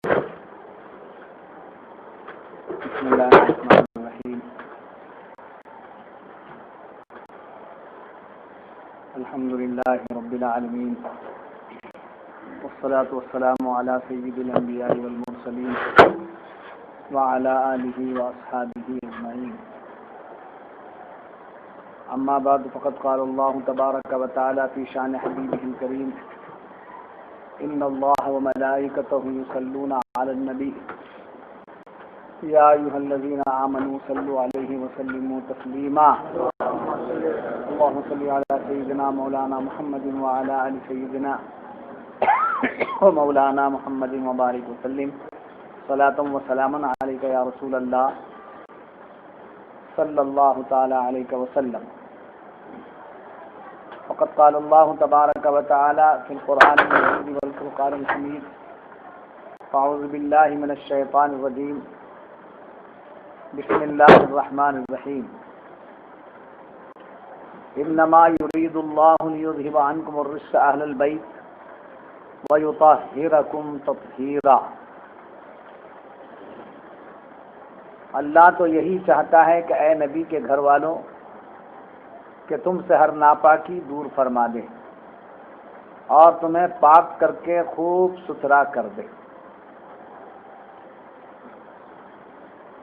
بسم اللہ الرحمن الرحیم الحمد للہ رب العالمین والصلاة والسلام علی سید الانبیاء والمرسلین وعلی آلہ واصحابہ اجمعین اما بعد فقد قال اللہ تبارک و تعالی فی شان حبیبہ الکریم ان اللہ وملائکتہ یصلون علی النبی یا ایھا الذین آمنوا صلوا علیہ وسلموا تسلیما اللهم صل على سيدنا مولانا محمد وعلى آل سيدنا ومولانا محمد وبارك وسلم صلاة وسلاما عليك يا رسول الله صلى الله تعالى عليك وسلم. فقد قال الله تبارك وتعالى في القرآن المجيد والفرقان الحميد أعوذ بالله من الشيطان الرجيم بسم الله الرحمن الرحيم انما يريد الله ليذهب عنكم الرجس اهل البيت ويطهركم تطهيرا. اللہ تو یہی چاہتا ہے کہ اے نبی کے گھر والوں کہ تم سے ہر ناپاکی دور فرما دے اور تمہیں پاک کر کے خوب ستھرا کر دے.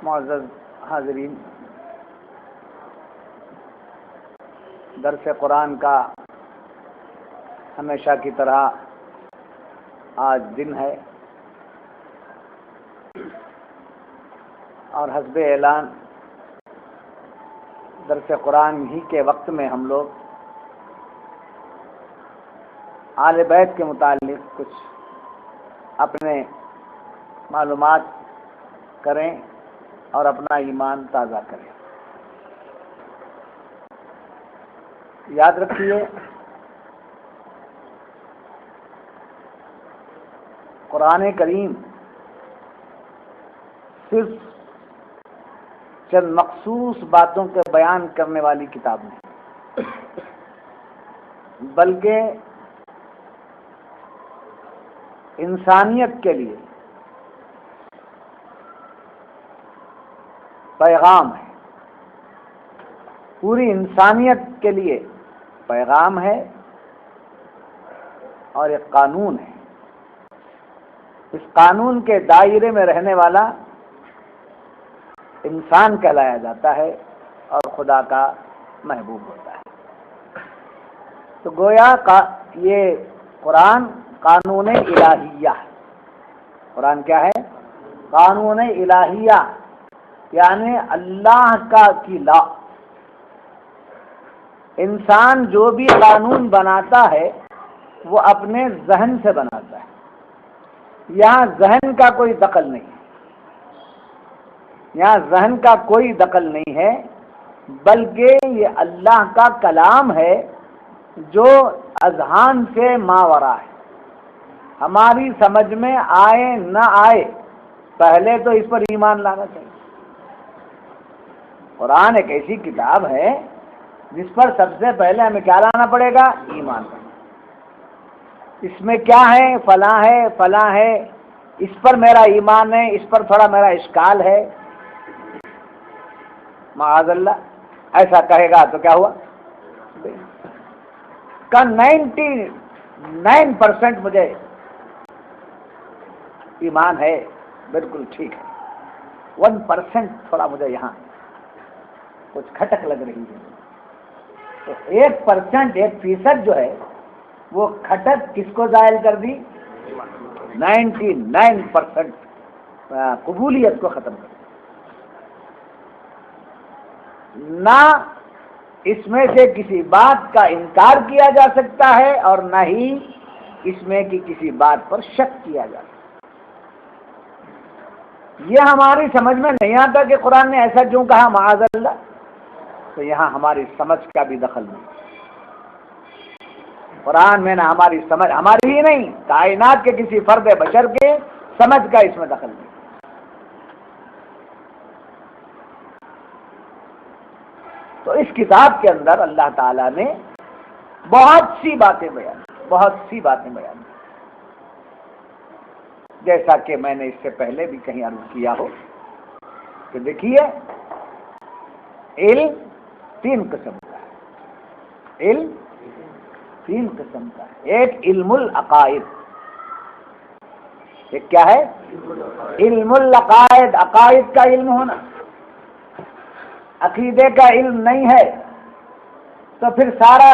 معزز حاضرین، درس قرآن کا ہمیشہ کی طرح آج دن ہے اور حسب اعلان درس قرآن ہی کے وقت میں ہم لوگ آل بیت کے متعلق کچھ اپنے معلومات کریں اور اپنا ایمان تازہ کریں. یاد رکھیے قرآن کریم صرف چند مخصوص باتوں کے بیان کرنے والی کتاب نہیں، بلکہ انسانیت کے لیے پیغام ہے، پوری انسانیت کے لیے پیغام ہے اور ایک قانون ہے. اس قانون کے دائرے میں رہنے والا انسان کہلایا جاتا ہے اور خدا کا محبوب ہوتا ہے. تو گویا یہ قرآن قانون الہیہ ہے. قرآن کیا ہے؟ قانون الہیہ، یعنی اللہ کی لا. انسان جو بھی قانون بناتا ہے وہ اپنے ذہن سے بناتا ہے. یہاں ذہن کا کوئی دخل نہیں ہے، یہاں ذہن کا کوئی دخل نہیں ہے، بلکہ یہ اللہ کا کلام ہے جو اذہان سے ماورا ہے. ہماری سمجھ میں آئے نہ آئے پہلے تو اس پر ایمان لانا چاہیے. قرآن ایک ایسی کتاب ہے جس پر سب سے پہلے ہمیں کیا لانا پڑے گا؟ ایمان. اس میں کیا ہے؟ فلاں ہے، فلاں ہے، اس پر میرا ایمان ہے، اس پر تھوڑا میرا اشکال ہے. معاذ اللہ ایسا کہے گا تو کیا ہوا؟ کا 99% مجھے ایمان ہے، بالکل ٹھیک ہے، 1% تھوڑا مجھے یہاں کچھ کھٹک لگ رہی ہے. تو 1% 1% جو ہے وہ کھٹک کس کو زائل کر دی؟ 99% قبولیت کو ختم کر دی. نہ اس میں سے کسی بات کا انکار کیا جا سکتا ہے اور نہ ہی اس میں کی کسی بات پر شک کیا جا سکتا. یہ ہماری سمجھ میں نہیں آتا کہ قرآن نے ایسا کیوں کہا، معاذ اللہ. تو یہاں ہماری سمجھ کا بھی دخل نہیں. قرآن میں نہ ہماری سمجھ، ہماری ہی نہیں، کائنات کے کسی فرد بشر کے سمجھ کا اس میں دخل نہیں. تو اس کتاب کے اندر اللہ تعالیٰ نے بہت سی باتیں بیان کی. جیسا کہ میں نے اس سے پہلے بھی کہیں عرض کیا ہو کہ دیکھیے علم تین قسم کا ہے، علم تین قسم کا ہے۔ ایک علم العقائد، ایک کیا ہے؟ علم العقائد، عقائد کا علم ہونا۔ عقیدے کا علم نہیں ہے تو پھر سارا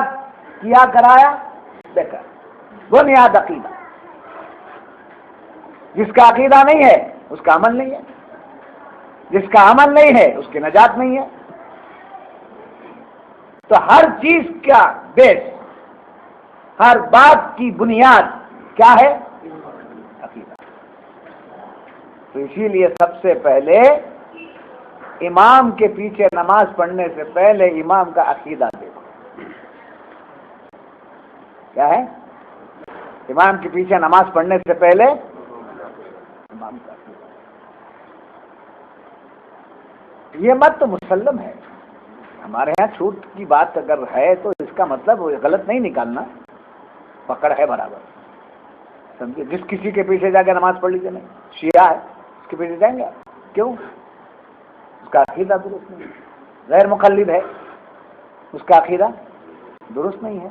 کیا کرایا بیکار۔ بنیاد عقیدہ، جس کا عقیدہ نہیں ہے اس کا عمل نہیں ہے، جس کا عمل نہیں ہے اس کی نجات نہیں ہے۔ تو ہر چیز کا بیس، ہر بات کی بنیاد کیا ہے؟ عقیدہ۔ تو اسی لیے سب سے پہلے امام کے پیچھے نماز پڑھنے سے پہلے امام کا عقیدہ دیکھو کیا ہے۔ امام کے پیچھے نماز پڑھنے سے پہلے امام کا عقیدہ، یہ مت تو مسلم ہے۔ ہمارے ہاں چھوٹ کی بات اگر ہے تو اس کا مطلب غلط نہیں نکالنا، پکڑ ہے برابر، سمجھے۔ جس کسی کے پیچھے جا کے نماز پڑھ لیجیے، نہیں شیعہ ہے اس کے پیچھے جائیں گے کیوں؟ اس کا عقیدہ درست نہیں ہے۔ غیر مقلد ہے، اس کا عقیدہ درست نہیں ہے۔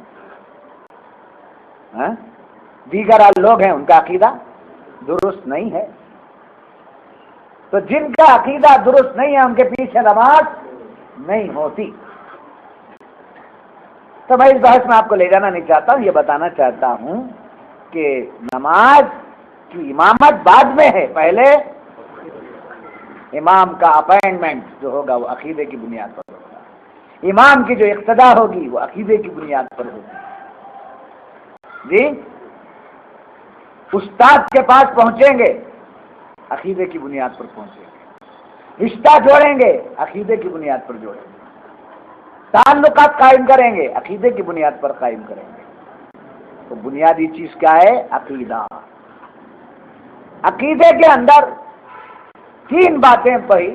دیگر لوگ ہیں ان کا عقیدہ درست نہیں ہے۔ تو جن کا عقیدہ درست نہیں ہے ان کے پیچھے نماز نہیں ہوتی۔ تو میں اس بحث میں آپ کو لے جانا نہیں چاہتا ہوں، یہ بتانا چاہتا ہوں کہ نماز کی امامت بعد میں ہے، پہلے امام کا اپائنٹمنٹ جو ہوگا وہ عقیدے کی بنیاد پر ہوگا، امام کی جو اقتدا ہوگی وہ عقیدے کی بنیاد پر ہوگی۔ جی، استاد کے پاس پہنچیں گے عقیدے کی بنیاد پر پہنچیں گے، رشتہ جوڑیں گے عقیدے کی بنیاد پر جوڑیں گے، تعلقات قائم کریں گے عقیدے کی بنیاد پر قائم کریں گے۔ تو بنیادی چیز کیا ہے؟ عقیدہ۔ عقیدے کے اندر تین باتیں بڑی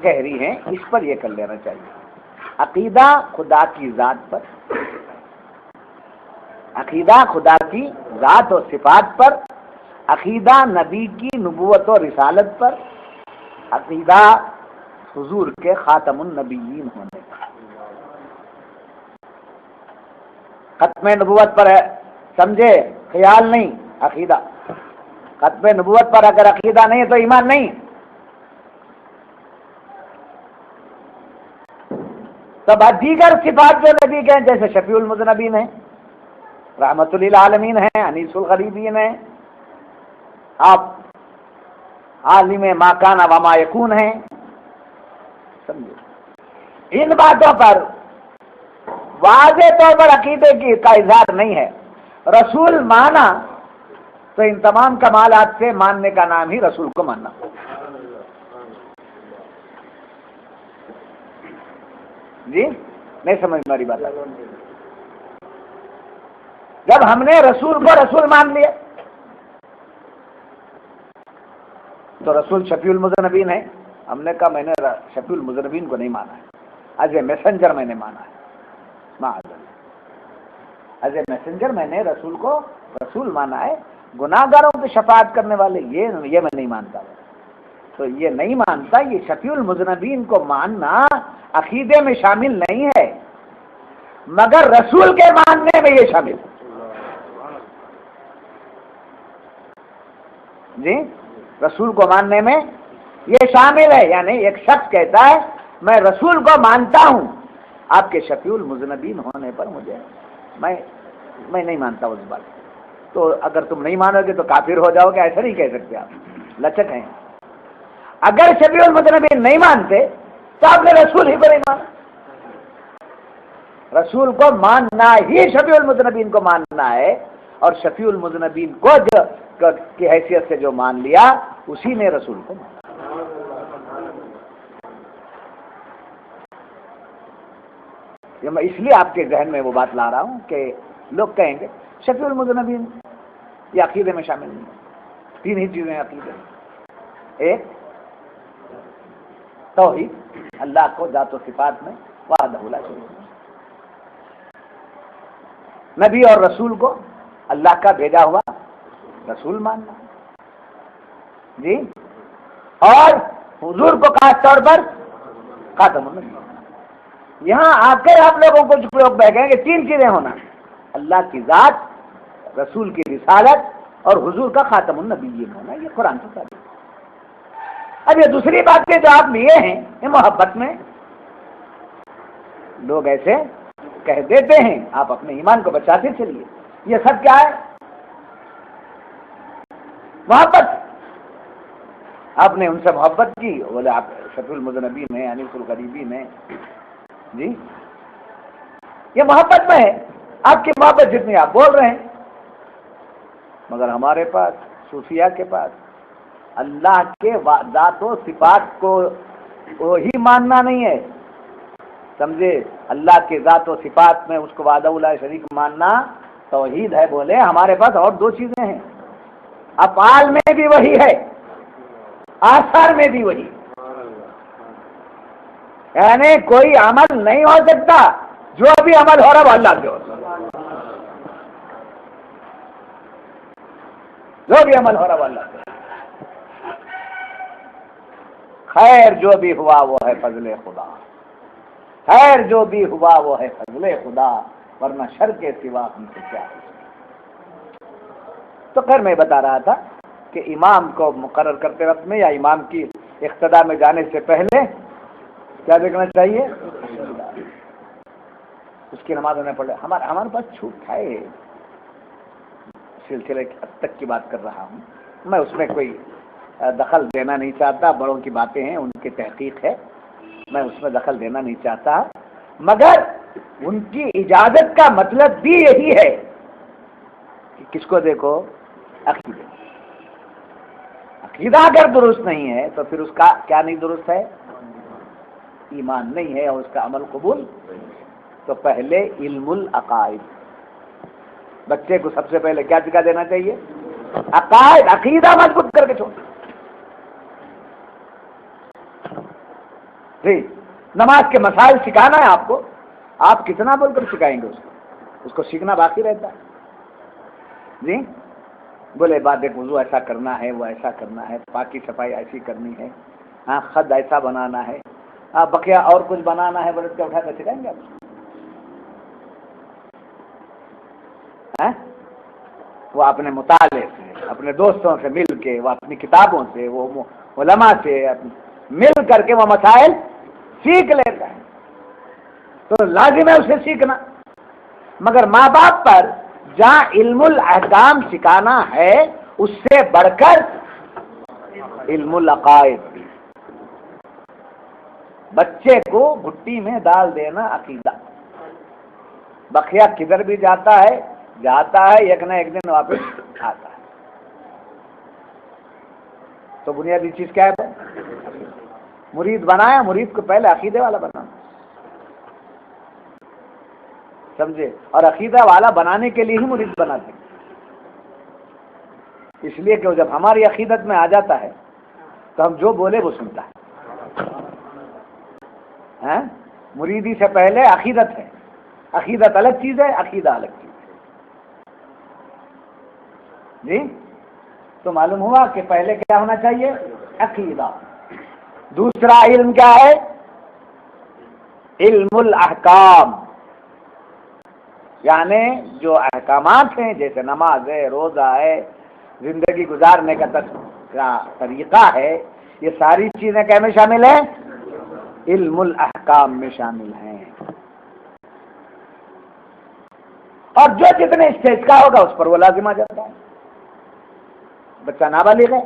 گہری ہیں، اس پر یہ کر لینا چاہیے۔ عقیدہ خدا کی ذات پر، عقیدہ خدا کی ذات و صفات پر، عقیدہ نبی کی نبوت و رسالت پر، عقیدہ حضور کے خاتم النبیین ہونے پر۔ ختم نبوت پر ہے سمجھے، خیال نہیں، عقیدہ۔ ختم نبوت پر اگر عقیدہ نہیں ہے تو ایمان نہیں۔ تب دیگر صفات جو نبی کے ہیں جیسے شفیع المذنبین ہیں، رحمت للعالمین ہیں، انیس الغریبین ہیں، آپ عالم ما کان و ما یکون ہیں، سمجھے۔ ان باتوں پر واضح طور پر عقیدے کی کا اظہار نہیں ہے۔ رسول مانا تو ان تمام کمالات سے ماننے کا نام ہی رسول کو ماننا۔ جی نہیں سمجھ میری بات؟ جب ہم نے رسول کو رسول مان لیا تو رسول شفیع المذنبین ہے، ہم نے کہا میں نے شفیع المذنبین کو نہیں مانا ہے، ایز اے میسنجر میں نے مانا ہے، ایز اے میسنجر میں نے رسول کو رسول مانا ہے، گناہگاروں کی شفاعت کرنے والے یہ میں نہیں مانتا۔ تو یہ نہیں مانتا، یہ شفیع المذنبین کو ماننا عقیدے میں شامل نہیں ہے، مگر رسول کے ماننے میں یہ شامل ہے۔ جی رسول کو ماننے میں یہ شامل ہے، یعنی ایک شخص کہتا ہے میں رسول کو مانتا ہوں، آپ کے شفیع المذنبین ہونے پر مجھے میں نہیں مانتا اس بات۔ تو اگر تم نہیں مانو گے تو کافر ہو جاؤ گے، ایسا نہیں کہہ سکتے آپ، لچک ہیں۔ اگر شفیع المذنبین نہیں مانتے تو آپ نے رسول ہی پر نہیں مانا۔ رسول کو ماننا ہی شفیع المذنبین کو ماننا ہے، اور شفیع المذنبین کو کی حیثیت سے جو مان لیا اسی نے رسول کو مانا۔ یہ میں اس لیے آپ کے ذہن میں وہ بات لا رہا ہوں کہ لوگ کہیں گے شفیع المذنبین یہ عقیدے میں شامل نہیں ہے۔ تین ہی چیزیں عقیدے میں، ایک توحید، اللہ کو ذات و صفات میں وحدہ لا شریک، نبی اور رسول کو اللہ کا بھیجا ہوا رسول ماننا، جی، اور حضور کو خاص طور پر خاتم النبی۔ یہاں آ کر آپ لوگوں کو جو لوگ بہ گئے کہ تین چیزیں ہونا، اللہ کی ذات، رسول کی رسالت اور حضور کا خاتم النبیین ہونا، یہ قرآن سے ثابت ہے۔ اب یہ دوسری باتیں جو آپ لیے ہیں یہ محبت میں لوگ ایسے کہہ دیتے ہیں، آپ اپنے ایمان کو بچاتے چلیے۔ یہ سب کیا ہے؟ محبت۔ آپ نے ان سے محبت کی، بولے آپ شفیع المذنبین ہیں، انیس الغریبین ہیں، جی یہ محبت میں ہے، آپ کی محبت جتنی آپ بول رہے ہیں۔ مگر ہمارے پاس صوفیہ کے پاس اللہ کے ذات و صفات کو وہی ماننا نہیں ہے، سمجھے؟ اللہ کے ذات و صفات میں اس کو وحدہ لا شریک ماننا توحید ہے۔ بولے ہمارے پاس اور دو چیزیں ہیں، افعال میں بھی وہی ہے، آثار میں بھی وہی، یعنی کوئی عمل نہیں ہو سکتا جو بھی عمل ہو رہا وہ اللہ کے ہو رہا، جو بھی عمل ہو رہا وہ اللہ کے۔ خیر جو بھی ہوا وہ ہے فضل خدا، خیر جو بھی ہوا وہ ہے فضل خدا، ورنہ شر کے سوا ہم سے کیا ہے۔ تو خیر میں بتا رہا تھا کہ امام کو مقرر کرتے وقت میں یا امام کی اقتداء میں جانے سے پہلے کیا دیکھنا چاہیے؟ اس کی نماز ہونے پڑے۔ ہمارے پاس چھوٹ ہے، سلسلے تک کی بات کر رہا ہوں میں، اس میں کوئی دخل دینا نہیں چاہتا، بڑوں کی باتیں ہیں، ان کی تحقیق ہے، میں اس میں دخل دینا نہیں چاہتا، مگر ان کی اجازت کا مطلب بھی یہی ہے کہ کس کو دیکھو؟ عقیدہ۔ عقیدہ اگر درست نہیں ہے تو پھر اس کا کیا نہیں درست ہے؟ ایمان نہیں ہے اور اس کا عمل قبول۔ تو پہلے علم العقائد، بچے کو سب سے پہلے کیا سکھا دینا چاہیے؟ عقائد، عقیدہ مضبوط کر کے چھوڑ۔ جی نماز کے مسائل سکھانا ہے آپ کو، آپ کتنا بول کر سکھائیں گے اس کو سیکھنا باقی رہتا ہے۔ جی بولے بعد ایک وضو ایسا کرنا ہے، وہ ایسا کرنا ہے، پاکی صفائی ایسی کرنی ہے، ہاں خد ایسا بنانا ہے، ہاں بقیہ اور کچھ بنانا ہے، بولے کیا اٹھا کر سکھائیں گے آپ؟ وہ اپنے مطالعے سے، اپنے دوستوں سے مل کے، وہ اپنی کتابوں سے، وہ علماء سے مل کر کے وہ مسائل سیکھ لیتا ہے، تو لازم ہے اسے سیکھنا۔ مگر ماں باپ پر جہاں علم الاحکام سکھانا ہے اس سے بڑھ کر علم العقائد، بچے کو بھٹی میں ڈال دینا عقیدہ، بقیہ کدھر بھی جاتا ہے ایک نہ ایک دن واپس آتا ہے۔ تو بنیادی چیز کیا ہے؟ مرید بنایا، مرید کو پہلے عقیدے والا بنانا، سمجھے؟ اور عقیدہ والا بنانے کے لیے ہی مرید بناتے ہیں، اس لیے کہ جب ہماری عقیدت میں آ جاتا ہے تو ہم جو بولے وہ سنتا ہے۔ مریدی سے پہلے عقیدت ہے، عقیدت الگ چیز ہے، عقیدہ الگ چیز ہے۔ جی تو معلوم ہوا کہ پہلے کیا ہونا چاہیے؟ عقیدہ۔ دوسرا علم کیا ہے؟ علم الاحکام، یعنی جو احکامات ہیں جیسے نماز ہے، روزہ ہے، زندگی گزارنے کا طریقہ ہے، یہ ساری چیزیں کیا میں شامل ہیں؟ علم الاحکام میں شامل ہیں۔ اور جو جتنے اسٹیج کا ہوگا اس پر وہ لازم آ جاتا ہے۔ بچہ نابالغ ہے،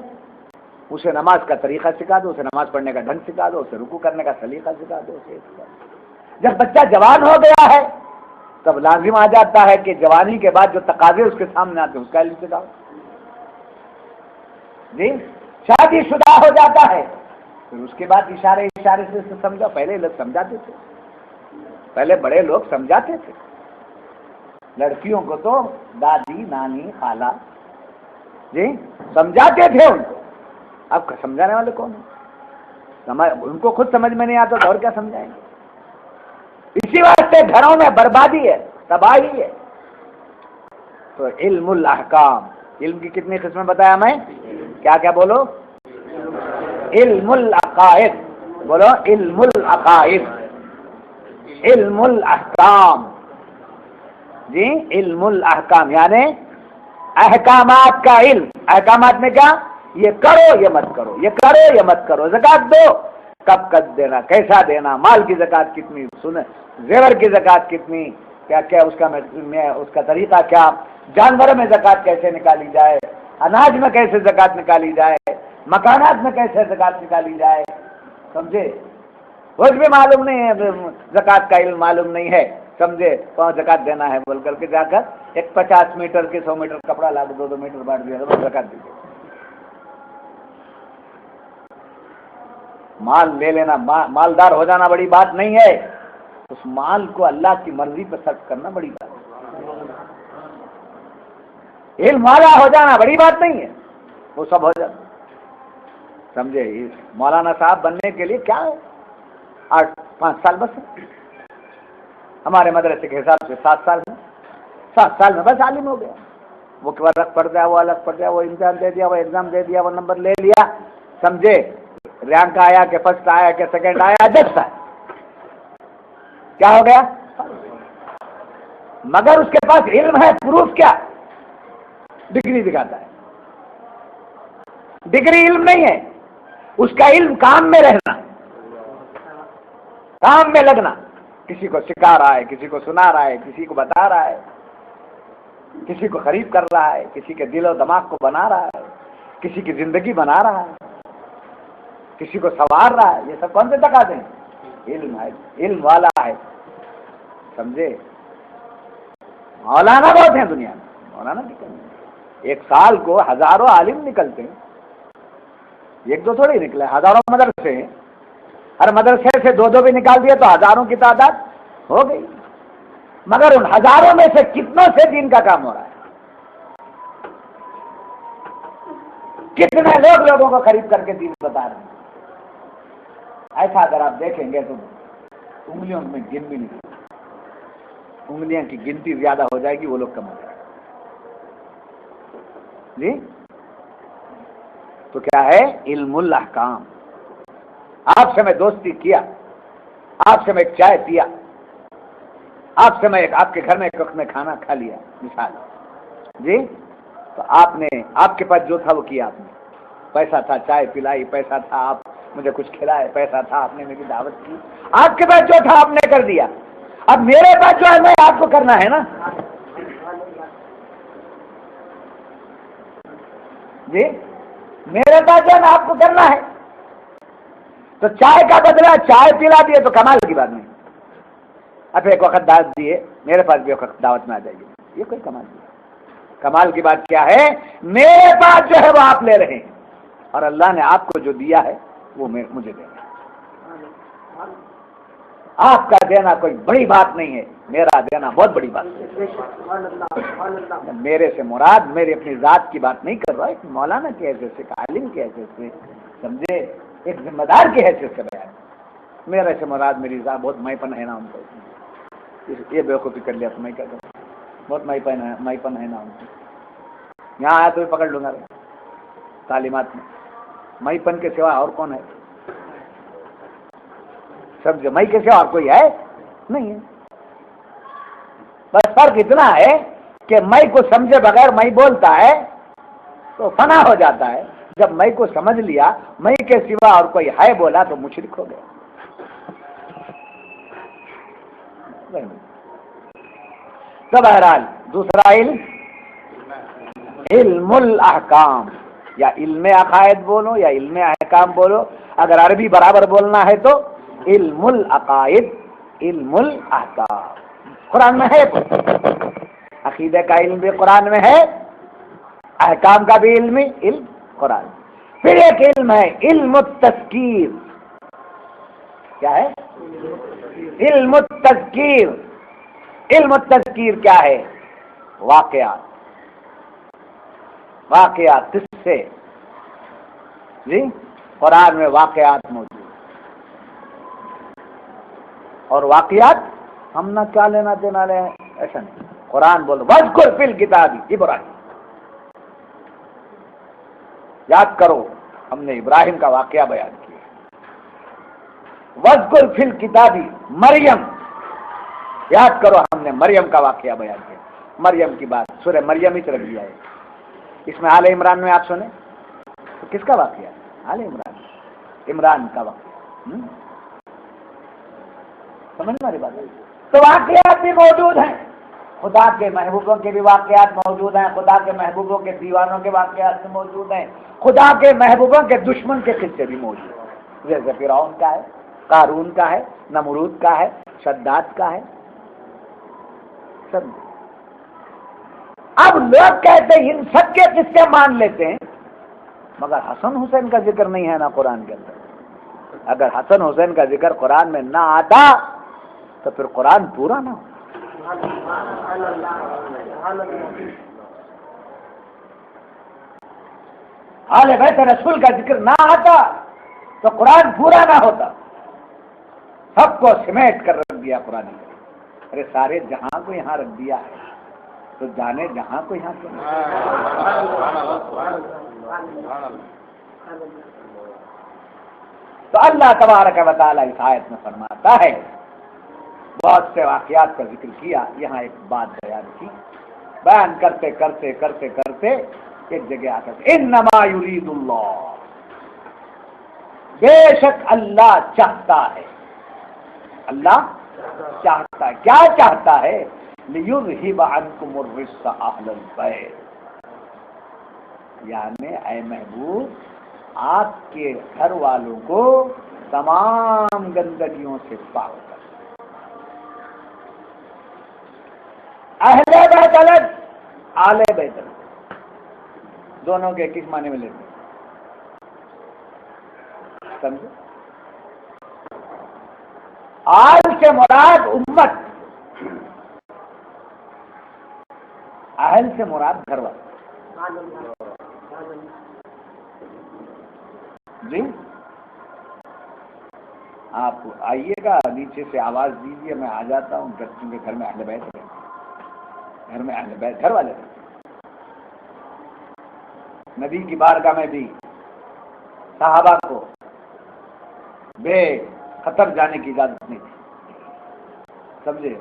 اسے نماز کا طریقہ سکھا دو، اسے نماز پڑھنے کا ڈھنگ سکھا دو، اسے رکوع کرنے کا سلیقہ سکھا دو، اسے سکھا دو۔ جب بچہ جوان ہو گیا ہے تب لازم آ جاتا ہے کہ جوانی کے بعد جو تقاضے اس کے سامنے آتے ہیں اس کا علم سکھاؤ۔ جی شادی شدہ ہو جاتا ہے پھر اس کے بعد اشارے سے سمجھاؤ۔ پہلے لوگ سمجھاتے تھے، پہلے بڑے لوگ سمجھاتے تھے، لڑکیوں کو تو دادی، نانی، خالہ جی سمجھاتے تھے ان کو۔ اب سمجھانے والے کون ہیں؟ ان کو خود سمجھ میں نہیں آتا تو اور کیا سمجھائیں گے؟ اسی واسطے گھروں میں بربادی ہے، تباہی ہے۔ تو علم الاحکام، علم کی کتنی قسمیں بتایا میں؟ کیا کیا بولو؟ علم العقائد، بولو علم العقائد، علم الاحکام، جی علم الاحکام یعنی احکامات کا علم۔ احکامات میں کیا؟ یہ کرو یہ مت کرو، یہ کرو یہ مت کرو، زکات دو کب دینا، کیسا دینا، مال کی زکات کتنی، زیور کی زکات کتنی، کیا کیا اس کا طریقہ کیا، جانوروں میں زکات کیسے نکالی جائے، اناج میں کیسے زکات نکالی جائے، مکانات میں کیسے زکات نکالی جائے، سمجھے؟ کچھ بھی معلوم نہیں ہے، زکات کا علم معلوم نہیں ہے، سمجھے؟ کہاں زکات دینا ہے بول کر کے جا کر ایک 50 میٹر کے 100 میٹر کپڑا لا کے 2 میٹر بانٹ دیا زکات دیجیے۔ مال لے لینا، مالدار ہو جانا بڑی بات نہیں ہے، اس مال کو اللہ کی مرضی پر صرف کرنا بڑی بات ہے۔ علم والا ہو جانا بڑی بات نہیں ہے، وہ سب ہو جاتا، سمجھے؟ مولانا صاحب بننے کے لیے کیا ہے، 8-5 سال بس ہے، ہمارے مدرسے کے حساب سے 7 سال میں، 7 سال میں بس عالم ہو گیا، وہ الگ پڑ جائے، وہ الگ پڑ جائے، وہ امتحان دے دیا، وہ ایگزام دے دیا، وہ نمبر لے لیا، سمجھے؟ رینک آیا کہ فرسٹ آیا کہ سیکنڈ آیا، جج ہے، کیا ہو گیا؟ مگر اس کے پاس علم ہے، پروف کیا؟ ڈگری دکھاتا ہے، ڈگری علم نہیں ہے، اس کا علم کام میں رہنا، کام میں لگنا، کسی کو سکھا رہا ہے، کسی کو سنا رہا ہے، کسی کو بتا رہا ہے، کسی کو قریب کر رہا ہے، کسی کے دل و دماغ کو بنا رہا ہے، کسی کی زندگی بنا رہا ہے، کسی کو سنوار رہا ہے، یہ سب کون سے تقاضے ہیں؟ علم ہے، علم والا ہے، سمجھے؟ مولانا بہت ہیں دنیا میں، مولانا کی کمی ہے، ایک سال کو ہزاروں عالم نکلتے ہیں، ایک دو تھوڑی نکلے، ہزاروں مدرسے ہیں، ہر مدرسے سے 2 بھی نکال دیے تو ہزاروں کی تعداد ہو گئی، مگر ان ہزاروں میں سے کتنوں سے دین کا کام ہو رہا ہے؟ کتنے لوگ لوگوں کو خرید کر کے دین بتا رہے ہیں؟ ایسا اگر آپ دیکھیں گے تو انگلیوں میں گن بھی نہیں، انگلیاں کی گنتی زیادہ ہو جائے گی، وہ لوگ کم ہو جائے گے، جی؟ تو کیا ہے؟ علم الاحکام۔ آپ سے میں دوستی کیا، آپ سے میں ایک چائے پیا، آپ سے میں آپ کے گھر میں ایک وقت میں کھانا کھا لیا، مثال، جی؟ تو آپ نے، آپ کے پاس جو تھا وہ کیا، آپ نے پیسہ تھا، چائے پلائی، پیسہ تھا، آپ مجھے کچھ کھلائے، پیسہ تھا، آپ نے میری دعوت کی، آپ کے پاس جو تھا آپ نے کر دیا، اب میرے پاس جو ہے میں آپ کو کرنا ہے نا، جی؟ میرے پاس جو ہے نا آپ کو کرنا ہے، تو چائے کا بدلہ چائے پلا دیے تو کمال کی بات نہیں، اب ایک وقت دعوت دیے، میرے پاس بھی ایک وقت دعوت میں آ جائیے، یہ کوئی کمال نہیں۔ کمال کی بات کیا ہے؟ میرے پاس جو ہے وہ آپ لے رہے ہیں، اور اللہ نے آپ کو جو دیا ہے وہ مجھے دینا ہے۔ آپ کا دینا کوئی بڑی بات نہیں ہے، میرا دینا بہت بڑی بات ہے۔ میرے سے مراد میری اپنی ذات کی بات نہیں کر رہا، ایک مولانا کی حیثیت سے، عالم کی حیثیت سے، سمجھے؟ ایک ذمہ دار کی حیثیت سے بیان، میرے سے مراد میری ذات، بہت میں پن ہے نا ان کو، یہ بیوقوفی کر لیا تو میں کیا کروں، بہت میں پن ہے نا ان کو، یہاں آیا تو بھی پکڑ لوں گا تعلیمات میں، میں پن کے سوا اور کون ہے؟ سمجھے؟ میں کے سوا اور کوئی ہے نہیں ہے، بس فرق اتنا ہے کہ میں کو سمجھے بغیر میں بولتا ہے تو فنا ہو جاتا ہے، جب میں کو سمجھ لیا میں کے سوا اور کوئی ہے بولا تو مشرک ہو گیا۔ تو بہرحال دوسرا علم، علم الاحکام، یا علم عقائد بولو یا علم احکام بولو، اگر عربی برابر بولنا ہے تو علم العقائد، علم الاحکام، قرآن میں ہے، عقیدہ کا علم بھی قرآن میں ہے، احکام کا بھی علم قرآن۔ پھر ایک علم ہے علم التذکیر، کیا ہے؟ علم التذکیر۔ علم التذکیر کیا ہے؟ واقعات، واقعات کس سے؟ جی؟ قرآن میں واقعات موجود، اور واقعات ہم نہ کیا لینا دینا لے، ایسا نہیں، قرآن بولو وذکر فی الکتاب ابراہیم، یاد کرو ہم نے ابراہیم کا واقعہ بیان کیا. وَاذْكُرْ فِي الْكِتَابِ مریم، یاد کرو ہم نے مریم کا واقعہ بیان کیا. مریم کی بات سورہ مریم ہی رکھ دیا ہے. اس میں آل عمران میں آپ سنیں تو کس کا واقعہ ہے؟ آل عمران، عمران کا واقعہ. سمجھ میں بات ہے. تو واقعات بھی موجود ہیں، خدا کے محبوبوں کے بھی واقعات موجود ہیں، خدا کے محبوبوں کے دیوانوں کے واقعات بھی موجود ہیں، خدا کے محبوبوں کے دشمن کے قصے بھی موجود ہیں. جیسے فرعون کا ہے، قارون کا ہے، نمرود کا ہے، شداد کا ہے. سب اب لوگ کہتے ہیں ان سب کے قصے مان لیتے ہیں، مگر حسن حسین کا ذکر نہیں ہے نا قرآن کے اندر. اگر حسن حسین کا ذکر قرآن میں نہ آتا تو پھر قرآن پورا نہ ہوتا. آل بیت رسول کا ذکر نہ آتا تو قرآن پورا نہ ہوتا. سب کو سمیٹ کر رکھ دیا قرآن نے. ارے سارے جہاں کو یہاں رکھ دیا ہے تو جانے جہاں کو یہاں کیوں. تو اللہ تبارک و تعالیٰ اس آیت میں فرماتا ہے، بہت سے واقعات کا ذکر کیا، یہاں ایک بات بیان کی. بیان کرتے کرتے کرتے کرتے ایک جگہ آتا ہے انما یرید اللہ، بے شک اللہ چاہتا ہے. اللہ چاہتا ہے، کیا چاہتا ہے؟ لیذہب عنکم الرجس اہل البیت، یعنی اے محبوب آپ کے گھر والوں کو تمام گندگیوں سے پاک کر. اہل بیت الگ، آل بیت الگ، دونوں کے کس معنی میں لیتے ہیں سمجھو؟ آل سے مراد امت، اہل سے مراد گھر والے. جی آپ آئیے گا، نیچے سے آواز دیجیے، میں آ جاتا ہوں. کیونکہ گھر میں اہل بیت ہے، گھر میں اہل بیت گھر والے ہیں. نبی کی بارگاہ میں بھی صحابہ کو بے خطر جانے کی اجازت نہیں تھی. سمجھے؟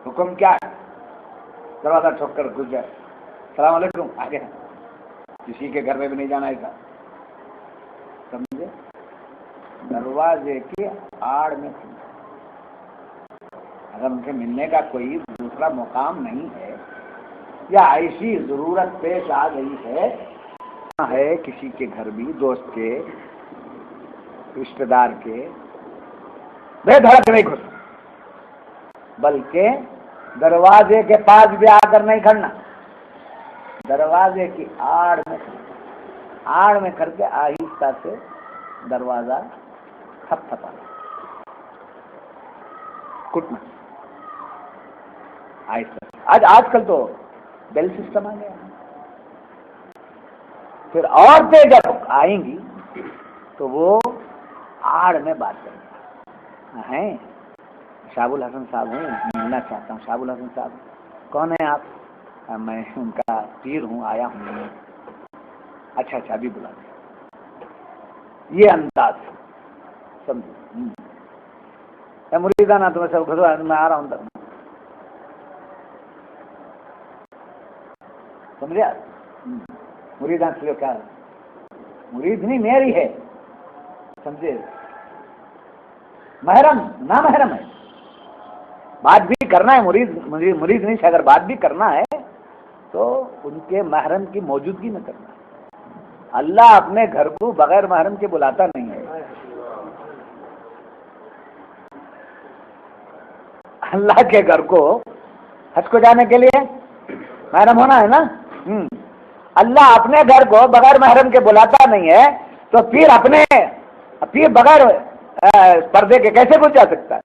حکم کیا ہے؟ دروازہ ٹھوک کر گھس جائے، السلام علیکم، آگے. کسی کے گھر میں بھی نہیں جانا ایسا. سمجھے؟ دروازے کی آڑ میں. اگر ان سے ملنے کا کوئی دوسرا مقام نہیں ہے یا ایسی ضرورت پیش آ گئی ہے کسی کے گھر بھی، دوست کے، رشتہ دار کے، بے دھڑک نہیں گھسنا، بلکہ دروازے کے پاس بھی آ کر نہیں کھڑنا، دروازے کی آڑ میں کھڑنا. آڑ میں کھڑ کے آہستہ سے دروازہ تھپ تھپانا، کٹنا آہستہ. آج کل تو بیل سسٹم آ گیا. پھر عورتیں جب آئیں گی تو وہ آڑ میں بات کریں گے. ہیں شاب الحسن صاحب ہیں، ملنا چاہتا ہوں. شاب الحسن صاحب کون ہیں آپ؟ میں ان کا پیر ہوں، آیا ہوں. اچھا اچھا ابھی بلا دیں. یہ انداز سمجھو. مریدانہ تمہیں سب گھسو، میں آ رہا ہوں تک. سمجھا؟ مریدان سے کیا مرید نہیں میری ہے، سمجھے؟ محرم نہ محرم ہے، بات بھی کرنا ہے. مرید نہیں سے اگر بات بھی کرنا ہے تو ان کے محرم کی موجودگی میں کرنا ہے. اللہ اپنے گھر کو بغیر محرم کے بلاتا نہیں ہے. اللہ کے گھر کو حج کو جانے کے لیے محرم ہونا ہے نا. اللہ اپنے گھر کو بغیر محرم کے بلاتا نہیں ہے تو پھر بغیر پردے کے کیسے گھس جا سکتا ہے؟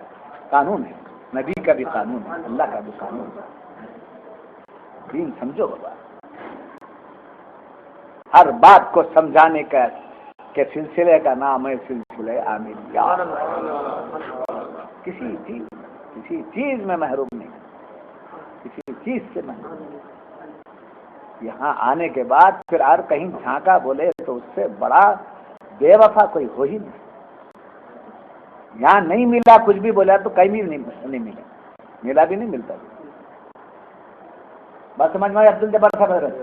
قانون ہے، نبی کا بھی قانون ہے، اللہ کا بھی قانون ہے. دین سمجھو بابا. ہر بات کو سمجھانے کے سلسلے کا نام ہے سلسلہ عاملیہ. کسی چیز میں محروم نہیں، کسی چیز سے محروم نہیں. یہاں آنے کے بعد پھر اور کہیں جھانکا بولے تو اس سے بڑا بے وفا کوئی ہو ہی نہیں. یہاں نہیں ملا کچھ بھی بولا تو کہیں بھی نہیں ملا، ملا بھی نہیں ملتا. بس سمجھ میں عبد الجبار صاحب حضرت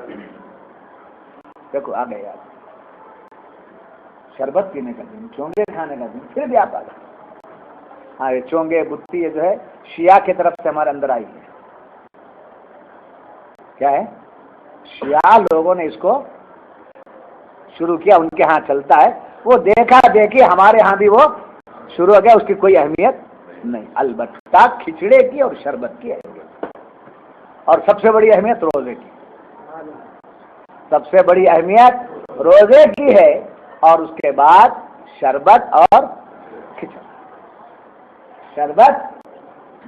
دیکھو آ گئے آپ، شربت پینے کا دن، چونگے کھانے کا دن، پھر بھی آپ آ گئے. ہاں یہ چونگے بتی یہ جو ہے شیعہ کی طرف سے ہمارے اندر آئی ہے. کیا ہے؟ شیعہ لوگوں نے اس کو شروع کیا، ان کے ہاں چلتا ہے. وہ دیکھا دیکھی ہمارے ہاں بھی وہ شروع ہو گیا، اس کی کوئی اہمیت نہیں. البتہ کھچڑے کی اور شربت کی اہمیت، اور سب سے بڑی اہمیت روزے کی. سب سے بڑی اہمیت روزے کی ہے، اور اس کے بعد شربت اور کھچڑا. شربت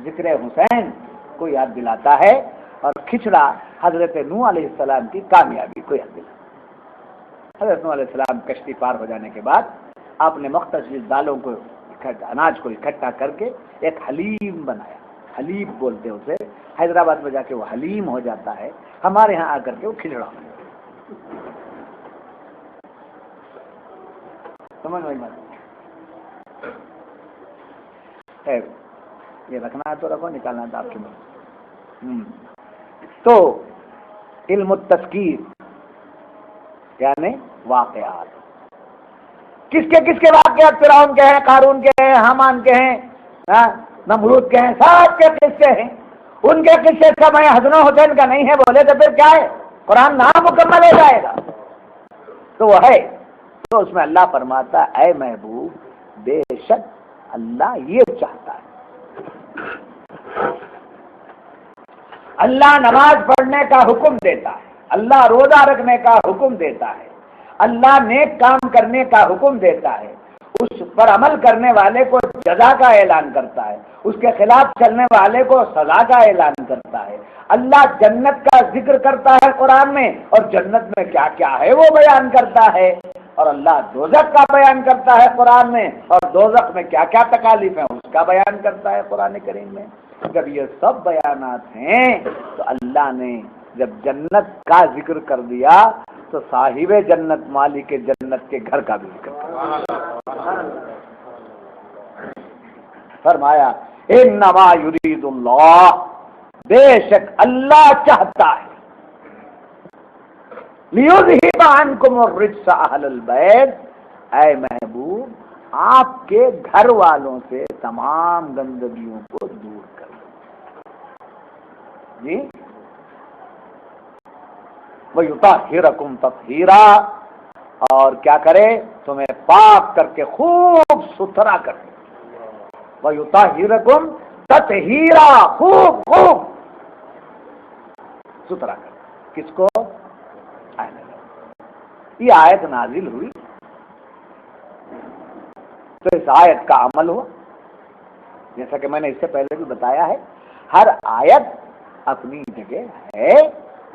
ذکر حسین کو یاد دلاتا ہے، اور کھچڑا حضرت نوح علیہ السلام کی کامیابی کو یاد دلاتا ہے. حضرت نوح علیہ السلام کشتی پار ہو جانے کے بعد آپ نے مختصر دالوں کو اناج کو اکٹھا کر کے ایک حلیم بنایا. حلیم بولتے اسے، حیدرآباد میں جا کے وہ حلیم ہو جاتا ہے، ہمارے ہاں آ کر کے وہ کھچڑا ہو جاتا ہے. سمجھ میں خیر یہ رکھنا ہے تو رکھو، نکالنا ہے تو آپ کے میں. تو علم التذکیر یعنی واقعات، کس کے واقعات؟ فرعون کے ہیں، قارون کے ہیں، حامان کے ہیں، نمرود کے ہیں، سب کے قصے ہیں. ان کے قصے کا میں حسن و حسین کا نہیں ہے بولے تو پھر کیا ہے؟ قرآن نامکمل ہو جائے گا. تو وہ ہے، تو اس میں اللہ فرماتا ہے اے محبوب بے شک اللہ یہ چاہتا ہے. اللہ نماز پڑھنے کا حکم دیتا ہے، اللہ روزہ رکھنے کا حکم دیتا ہے، اللہ نیک کام کرنے کا حکم دیتا ہے، اس پر عمل کرنے والے کو جزا کا اعلان کرتا ہے، اس کے خلاف چلنے والے کو سزا کا اعلان کرتا ہے. اللہ جنت کا ذکر کرتا ہے قرآن میں، اور جنت میں کیا کیا ہے وہ بیان کرتا ہے، اور اللہ دوزخ کا بیان کرتا ہے قرآن میں، اور دوزخ میں کیا کیا تکالیف ہیں اس کا بیان کرتا ہے قرآن کریم میں. جب یہ سب بیانات ہیں تو اللہ نے جب جنت کا ذکر کر دیا تو صاحب جنت مالک جنت کے گھر کا بھی ذکر کر دیا. فرمایا انما یرید اللہ، بے شک اللہ چاہتا ہے، لیذہب عنکم الرجس اہل البیت، اے محبوب آپ کے گھر والوں سے تمام گندگیوں کو دور کر جی. وَيُطَهِّرَكُمْ تَطْهِيرًا، اور کیا کرے؟ تمہیں پاک کر کے خوب ستھرا کر دے. وَيُطَهِّرَكُمْ تَطْهِيرًا، خوب ستھرا کر دے. کس کو؟ یہ آیت نازل ہوئی تو اس آیت کا عمل ہوا. جیسا کہ میں نے اس سے پہلے بھی بتایا ہے، ہر آیت اپنی جگہ ہے،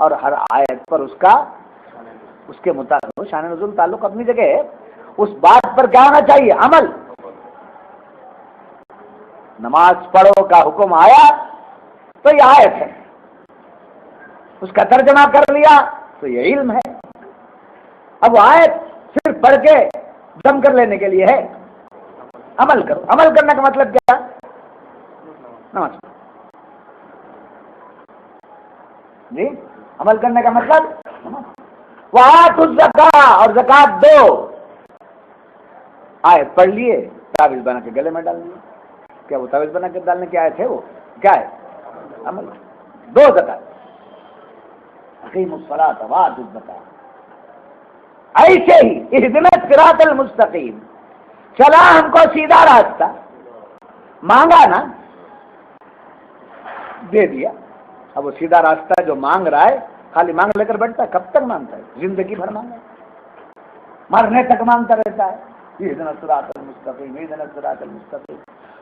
اور ہر آیت پر اس کے مطابق شان نزول تعلق اپنی جگہ ہے. اس بات پر کیا ہونا چاہیے؟ عمل. نماز پڑھو کا حکم آیا تو یہ آیت ہے، اس کا ترجمہ کر لیا تو یہ علم ہے. اب آیت صرف پڑھ کے دم کر لینے کے لیے ہے، عمل کرو. عمل کرنے کا مطلب کیا؟ نماز جی، عمل کرنے کا مطلب وَآتُوا الزَّکَاۃَ، اور زکات دو. آیت پڑھ لیے، تعویذ بنا کے گلے میں ڈال لیے. کیا وہ تعویذ بنا کے ڈالنے کی آیت ہے؟ وہ کیا ہے؟ عمل. دو زکات، اقیموا الصلاۃ وآتوا الزکاۃ. ایسے ہی اہدنا الصراط المستقیم، چلا ہم کو سیدھا راستہ، مانگا نا دے دیا. اب وہ سیدھا راستہ جو مانگ رہا ہے خالی مانگ لے کر بیٹھتا ہے؟ کب تک مانگتا ہے؟ زندگی بھر مانگا، مرنے تک مانگتا رہتا ہے. اہدنا الصراط المستقیم، اہدنا الصراط المستقیم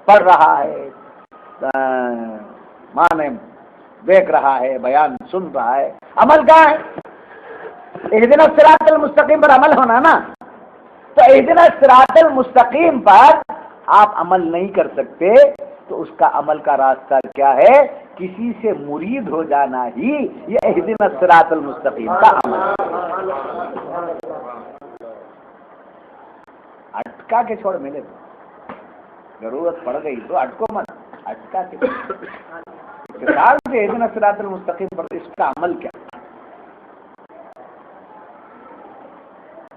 پڑھ رہا ہے، مانے دیکھ رہا ہے، بیان سن رہا ہے. عمل کہاں ہے؟ اہدنا الصراط المستقیم پر عمل ہونا نا. تو اہدنا الصراط المستقیم پر آپ عمل نہیں کر سکتے تو اس کا عمل کا راستہ کیا ہے؟ کسی سے مرید ہو جانا ہی یہ اہدنا الصراط المستقیم کا عمل. اٹکا کے چھوڑ ملے تو ضرورت پڑ گئی تو اٹکو مت، اٹکا کے اتصال سے اہدنا الصراط المستقیم پر اس کا عمل کیا؟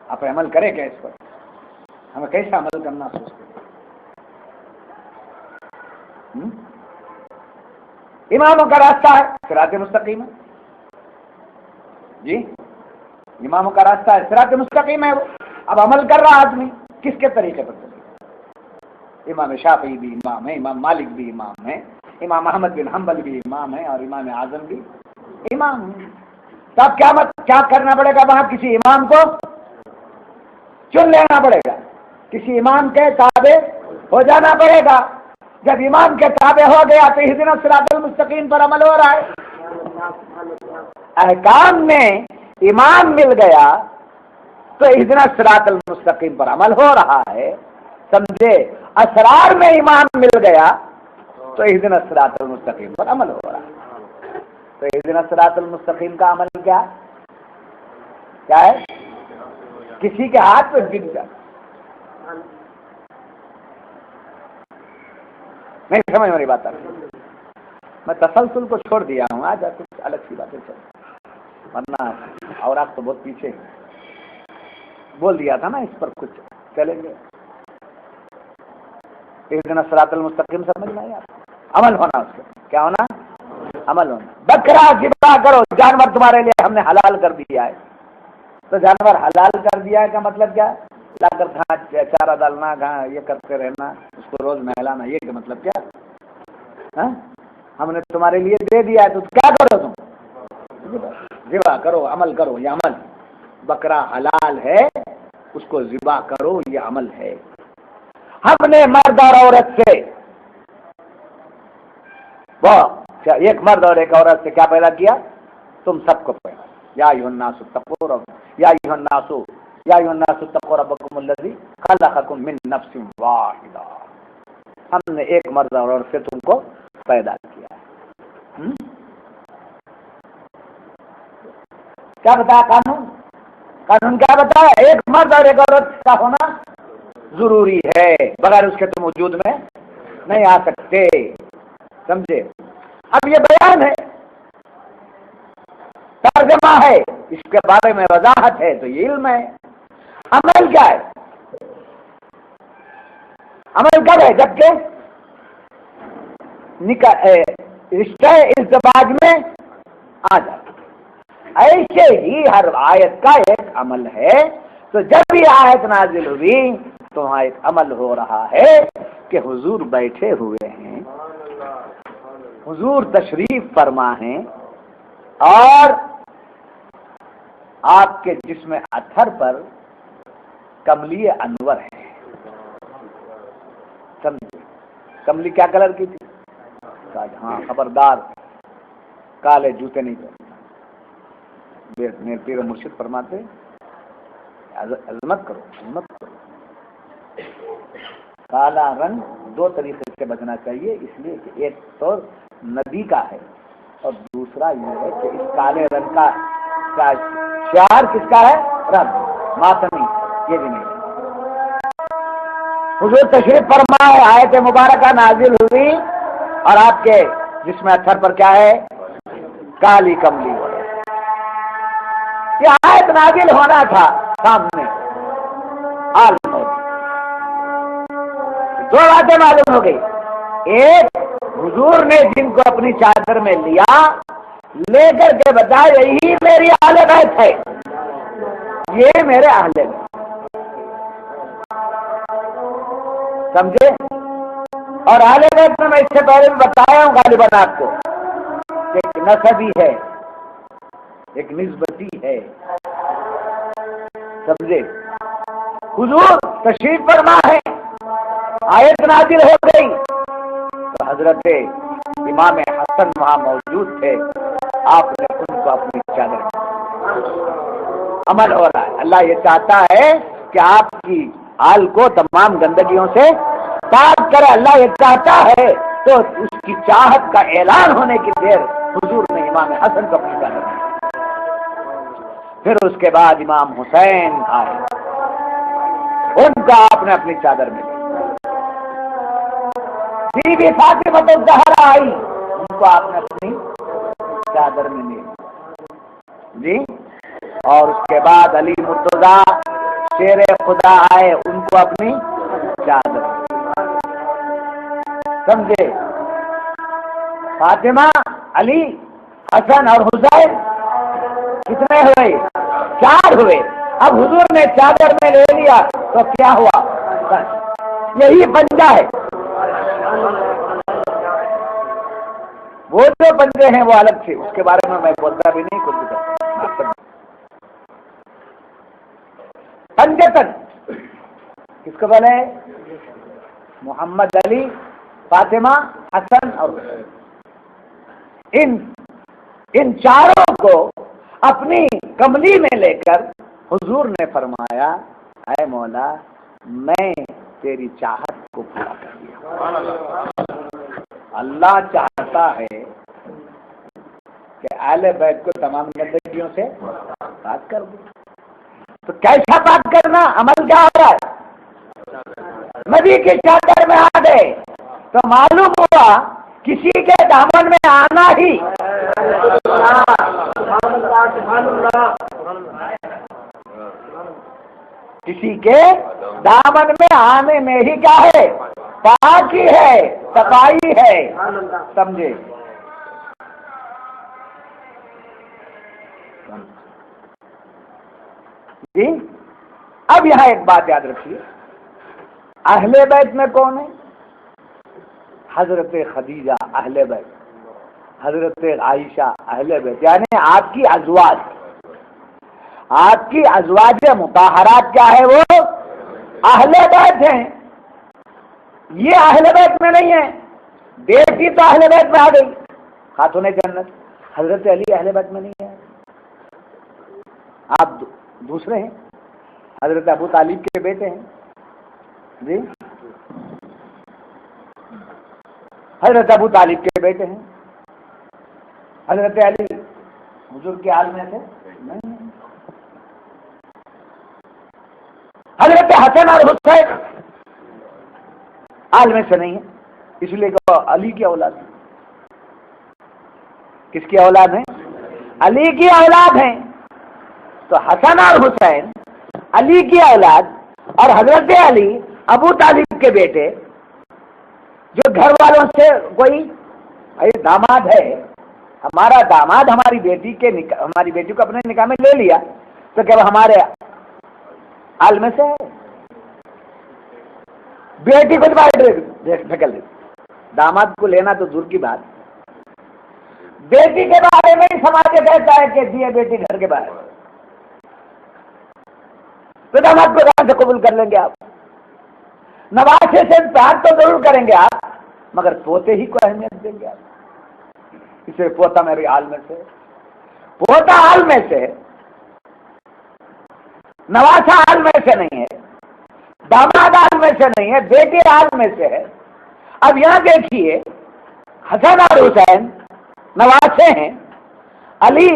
آپ عمل کرے کیا اس پر؟ ہمیں کیسا عمل کرنا سوچتے ہیں؟ اماموں کا راستہ ہے صراط مستقیم ہے جی، اماموں کا راستہ ہے صراط مستقیم ہے وہ. اب عمل کر رہا آدمی کس کے طریقے پر چلے؟ امام شافعی بھی امام ہے، امام مالک بھی امام ہے، امام احمد بن حنبل بھی امام ہے، اور امام اعظم بھی امام ہے. تب کیا کرنا پڑے گا؟ وہاں کسی امام کو چن لینا پڑے گا، کسی امام کے تابع ہو جانا پڑے گا. جب امام کے تابع ہو گیا تو اہدنا الصراط المستقیم پر عمل ہو رہا ہے. احکام میں امام مل گیا تو اہدنا الصراط المستقیم پر عمل ہو رہا ہے، سمجھے؟ اسرار میں امام مل گیا تو اہدنا الصراط المستقیم پر عمل ہو رہا ہے. تو اہدنا الصراط المستقیم کا عمل کیا ہے؟ کسی کے ہاتھ پہ گر جائے. نہیں سمجھ میری بات آتی؟ میں تسلسل کو چھوڑ دیا ہوں، آج کچھ الگ سی باتیں چل، ورنہ اور آپ تو بہت پیچھے بول دیا تھا نا اس پر کچھ چلیں گے. اہدنا الصراط المستقیم سمجھ میں آیا؟ عمل ہونا اس کا کیا ہونا؟ عمل ہونا. بکرا ذبح کرو، جانور تمہارے لیے ہم نے حلال کر دیا ہے. تو جانور حلال کر دیا ہے کا مطلب کیا؟ لا کر گھاس چارہ ڈالنا، یہ کرتے رہنا، اس کو روز نہلانا، یہ کا مطلب کیا؟ ہم نے تمہارے لیے دے دیا ہے تو کیا کرو تم؟ ذبح کرو، عمل کرو. یہ عمل بکرا حلال ہے، اس کو ذبح کرو، یہ عمل ہے. ہم نے مرد اور عورت سے وہ ایک مرد اور ایک عورت سے کیا پیدا کیا؟ تم سب کو پیدا. یا ایھا الناس اتقوا ربکم الذی خلقکم من نفس واحدہ. ہم نے ایک مرد اور عورت سے تم کو پیدا کیا ہے. کیا بتایا قانون کیا بتایا؟ ایک مرد اور ایک عورت کا ہونا ضروری ہے، بغیر اس کے تم وجود میں نہیں آ سکتے. سمجھے؟ اب یہ بیان ہے، ترجمہ ہے، اس کے بارے میں وضاحت ہے، تو یہ علم ہے. عمل کیا ہے؟ عمل کب ہے؟ جبکہ رشتہ ازدواج میں آ جائے. ایسے ہی ہر آیت کا ایک عمل ہے. تو جب یہ آیت نازل ہوئی تو وہاں ایک عمل ہو رہا ہے کہ حضور بیٹھے ہوئے ہیں، حضور تشریف فرما ہیں، اور آپ کے جسم اطہر پر کملی انور ہے. سمجھے؟ کملی کیا کلر کی تھی؟ ہاں، خبردار کالے جوتے نہیں پہنتے. میرے پیر مرشد فرماتے عظمت کرو. کالا رنگ دو طریقے سے بچنا چاہیے، اس لیے کہ ایک تو نبی کا ہے، اور دوسرا یہ ہے کہ اس کالے رنگ کا شعار کس کا ہے؟ رب ماتمی. یہ بھی نہیں. حضور تشریف فرمائے، آیت مبارکہ نازل ہوئی، اور آپ کے جسم اطہر پر کیا ہے؟ کالی کملی. یہ آیت نازل ہونا تھا سامنے. دو باتیں معلوم ہو گئی. ایک، حضور نے جن کو اپنی چادر میں لیا، لے کر کے بتایا یہی میری اہل بیت ہے، یہ میرے اہل بیت. سمجھے؟ اور اہل بیت میں اس سے پہلے بھی بتایا ہوں غالباً آپ کو، ایک نسبی ہے، ایک نسبتی ہے. سمجھے؟ حضور تشریف فرما ہے، آیت نازل ہو گئی تو حضرت امام حسن وہاں موجود تھے، آپ نے ان کو اپنی چادر عمل ہو رہا ہے. اللہ یہ چاہتا ہے کہ آپ کی آل کو تمام گندگیوں سے پاک کرے. اللہ یہ چاہتا ہے، تو اس کی چاہت کا اعلان ہونے کی دیر حضور نے امام حسن کو اپنی چادر. پھر اس کے بعد امام حسین آئے. ان کو آپ نے اپنی چادر میں لیا۔ بی بی فاطمہ الزہرا آئی، ان کو آپ نے اپنی چادر میں لیا جی۔ اور اس کے بعد علی مرتضیٰ شیر خدا آئے، ان کو اپنی چادر سمجھے۔ فاطمہ، علی، حسن اور حسین کتنے ہوئے؟ 4 ہوئے۔ اب حضور نے چادر میں لے لیا تو کیا ہوا؟ یہی پنجہ ہے۔ وہ جو پنجے ہیں وہ الگ تھے، اس کے بارے میں بولتا بھی نہیں کچھ بھی۔ پنجتن کس کو بولے؟ محمد علی، فاطمہ، حسن اور حسین۔ ان چاروں کو اپنی کملی میں لے کر حضور نے فرمایا، اے مولا میں تیری چاہت کو پورا کر دیا۔ اللہ چاہتا ہے کہ اہل بیت کو تمام گندگیوں سے پاک کر دے، تو کیسا پاک کرنا؟ عمل کیا ہو رہا ہے؟ نبی کی چادر میں آ گئے تو معلوم ہوا کسی کے دامن میں آنا ہی کسی کے دامن میں آنے میں ہی کیا ہے؟ پاکی ہے، صفائی ہے، سمجھے۔ جی اب یہاں ایک بات یاد رکھیے، اہل بیت میں کون ہے؟ حضرت خدیجہ اہل بیت، حضرت عائشہ اہل بیت، یعنی آپ کی ازواج، آپ کی ازواج مطہرات کیا ہے؟ وہ اہل بیت ہیں۔ یہ اہل بیت میں نہیں ہے۔ بیٹی تو اہل بیت میں آ گئی، خاتون جنت۔ حضرت علی اہل بیت میں نہیں ہے، آپ دوسرے ہیں، حضرت ابو طالب کے بیٹے ہیں جی، حضرت ابو طالب کے بیٹے ہیں۔ حضرت علی حضور کے آل میں سے نہیں ہے۔ حضرت حسن اور حسین آل میں سے نہیں ہے، اس لیے کہ علی کی اولاد ہے۔ کس کی اولاد ہیں؟ علی کی اولاد ہیں۔ تو حسن اور حسین علی کی اولاد، اور حضرت علی ابو طالب کے بیٹے، جو گھر والوں سے کوئی داماد ہے، ہمارا داماد ہماری بیٹی کو اپنے نکاح میں لے لیا تو کیا وہ ہمارے آل میں سے ہے؟ بیٹی کو ڈھکل دے، داماد کو لینا تو دور کی بات، بیٹی کے بارے میں ہی سماج کہتا ہے کہ دیے بیٹی گھر کے باہر، تو داماد کو کہاں سے قبول کر لیں گے آپ؟ نواسے سے پیار تو ضرور کریں گے آپ، مگر پوتے ہی کو اہمیت دیں گے آپ؟ اسے پوتا میری آل میں سے، پوتا آل میں سے، نواسا آل میں سے نہیں ہے، داماد آل میں سے نہیں ہے، بیٹے آل میں سے ہے۔ اب یہاں دیکھیے، حسن اور حسین نواسے ہیں، علی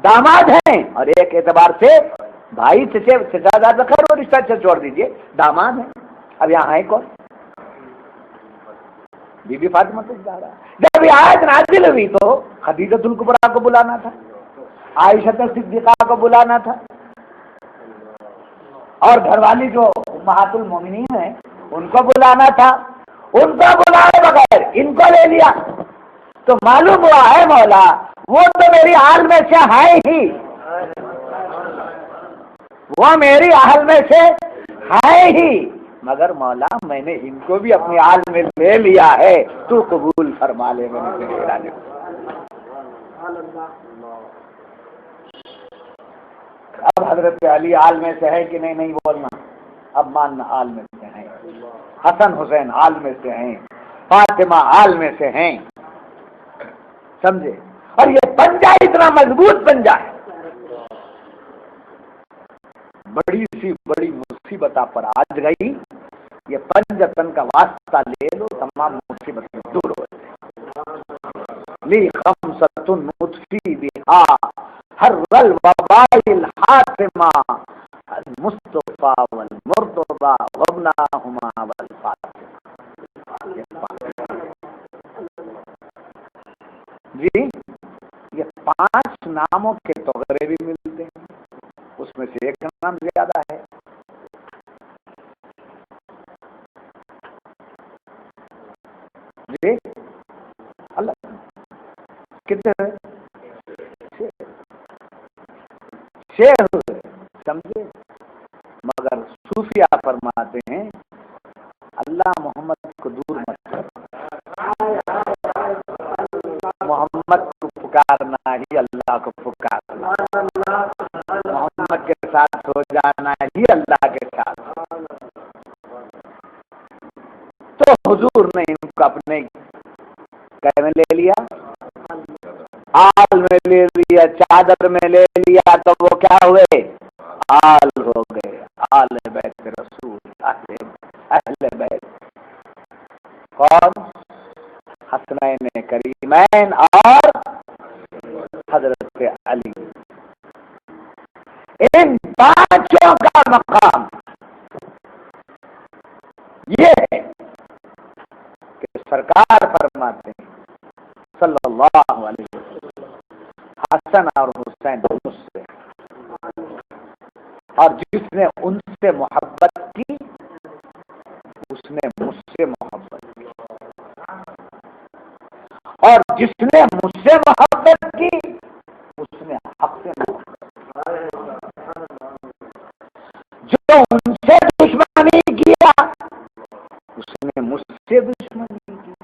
داماد ہیں، اور ایک اعتبار سے بھائی چچا خیر وہ رشتہ چھوڑ دیجیے، داماد ہیں۔ اب یہاں ہے کون؟ بی بی فاطمہ الزہرا۔ جب یہ آیت نازل ہوئی تو خدیجۃ الکبریٰ کو بلانا تھا، عائشہ صدیقہ کو بلانا تھا، اور گھر والی جو امہات المومنین ہیں ان کو بلانا تھا، ان کو بلائے بغیر ان کو لے لیا تو معلوم ہوا ہے مولا وہ تو میری آل میں سے ہے ہی، وہ میری آل میں سے ہے ہی، مگر مولا میں نے ان کو بھی اپنی آل میں لے لیا ہے، تو قبول فرما لے۔ میں نے اب حضرت علی آل میں سے ہے کہ نہیں بولنا، اب ماننا آل میں سے ہیں، حسن حسین آل میں سے ہیں، فاطمہ آل میں سے ہیں، سمجھے۔ اور یہ پنجہ اتنا مضبوط پنجہ ہے، بڑی سی بڑی مصیبت آپ پر آج گئی، یہ پنجتن کا واسطہ لے لو، تمام مصیبتیں دور ہو جائیں۔ لی خمسۃ مطفی بہا حر الوباء الحاتمہ المصطفى والمرتضى والمصطفى وابناهما والفاطمہ. جی یہ 5 ناموں کے تغرے بھی ملتے ہیں، اس میں سے ایک نام زیادہ ہے. جی اللہ کتنے شیر ہوئے سمجھے، مگر صوفیہ فرماتے ہیں اللہ محمد کو دور مت کر، محمد کو پکارنا ہی اللہ کو پکارنا، محمد کے ساتھ ہو جانا ہی اللہ کے ساتھ. تو حضور نے ان کو اپنے کہنے میں لے لیا، آل میں لے لیا، چادر میں لے لیا، تو وہ کیا ہوئے؟ آل ہو گئے، آل بیت رسول، اہل بیت. کون؟ حسنین کریمین اور حضرت علی. ان 5 کا مقام یہ ہے کہ سرکار فرماتے ہیں صلی اللہ علیہ وسلم حسن اور حسین مجھ سے، اور جس نے ان سے محبت کی اس نے مجھ سے محبت کی، اور جس نے مجھ سے محبت کی اس نے حق سے محبت کی. جو ان سے دشمنی کیا اس نے مجھ سے دشمنی کی،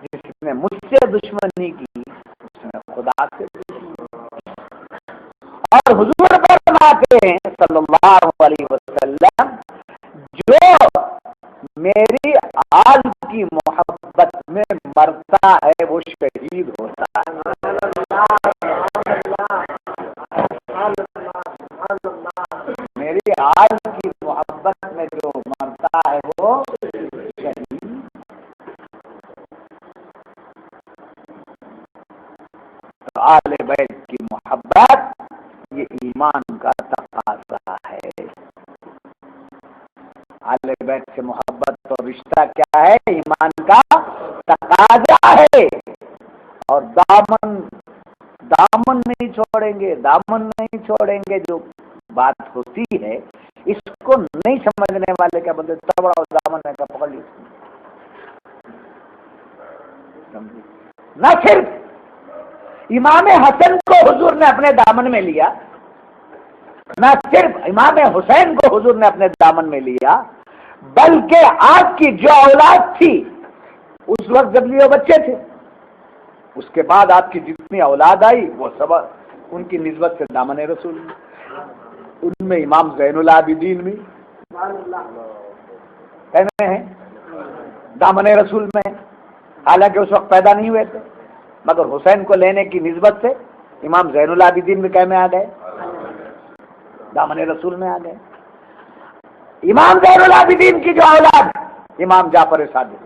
جس نے مجھ سے دشمنی کی اس نے خدا سے دشمنی کی. اور حضور فرماتے ہیں صلی اللہ علیہ وسلم جو میری آل کی محبت میں مرتا ہے وہ شہید ہوتا ہے. میری آل کی محبت میں جو مرتا ہے وہ شہید. تو آل بیت کی محبت یہ ایمان کا تقاضا ہے. آل بیت سے محبت اور رشتہ کیا ہے؟ ایمان کا تقاضا ہے. اور دامن نہیں چھوڑیں گے، دامن نہیں چھوڑیں گے. جو بات ہوتی ہے اس کو نہیں سمجھنے والے کیا بولتے تبڑا دامن میں کا پکڑ لیتے. نہ صرف امام حسن کو حضور نے اپنے دامن میں لیا، نہ صرف امام حسین کو حضور نے اپنے دامن میں لیا، بلکہ آپ کی جو اولاد تھی اس وقت جب یہ بچے تھے، اس کے بعد آپ کی جتنی اولاد آئی وہ سب ان کی نسبت سے دامن رسول میں. ان میں امام زین العابدین بھی کہنے ہیں دامن رسول میں، حالانکہ اس وقت پیدا نہیں ہوئے تھے، مگر حسین کو لینے کی نسبت سے امام زین العابدین بھی کہنے آ گئے، دامن رسول میں آ گئے. امام زین العابدین کی جو اولاد امام جعفر صادق،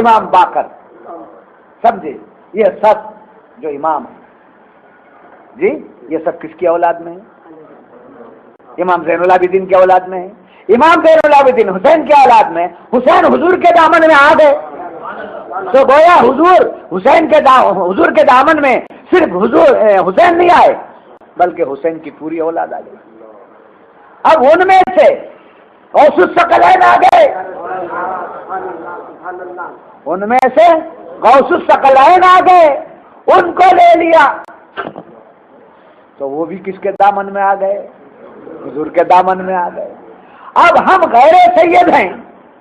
امام باقر، سمجھے یہ سب جو امام ہے جی یہ سب کس کی اولاد میں ہے؟ امام زین العابدین کی اولاد میں ہے. امام زین العابدین حسین کی اولاد میں، حسین حضور کے دامن میں آ گئے تو گویا حضور کے دامن میں صرف حسین نہیں آئے بلکہ حسین کی پوری اولاد آ گئی. اب ان میں سے غوث الثقلین آ گئے، ان میں سے غوث الثقلین آ گئے، ان کو لے لیا تو وہ بھی کس کے دامن میں آ گئے؟ حضور کے دامن میں آ گئے. اب ہم غیر سید ہیں،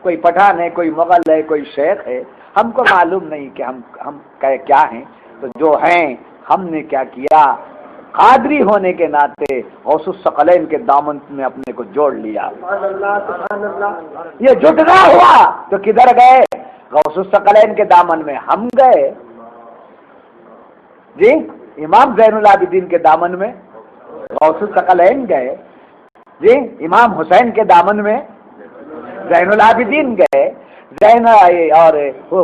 کوئی پٹھان ہے، کوئی مغل ہے، کوئی شیخ ہے، ہم کو معلوم نہیں کہ ہم کیا ہیں. تو جو ہیں ہم نے کیا کیا، قادری ہونے کے ناطے غوث الثقلین کے دامن میں اپنے کو جوڑ لیا. یہ جٹنا ہوا تو کدھر گئے؟ غوث الثقلین کے دامن میں ہم گئے جی. امام زین العابدین کے دامن میں غوث الثقلین گئے جی. امام حسین کے دامن میں زین العابدین گئے، اور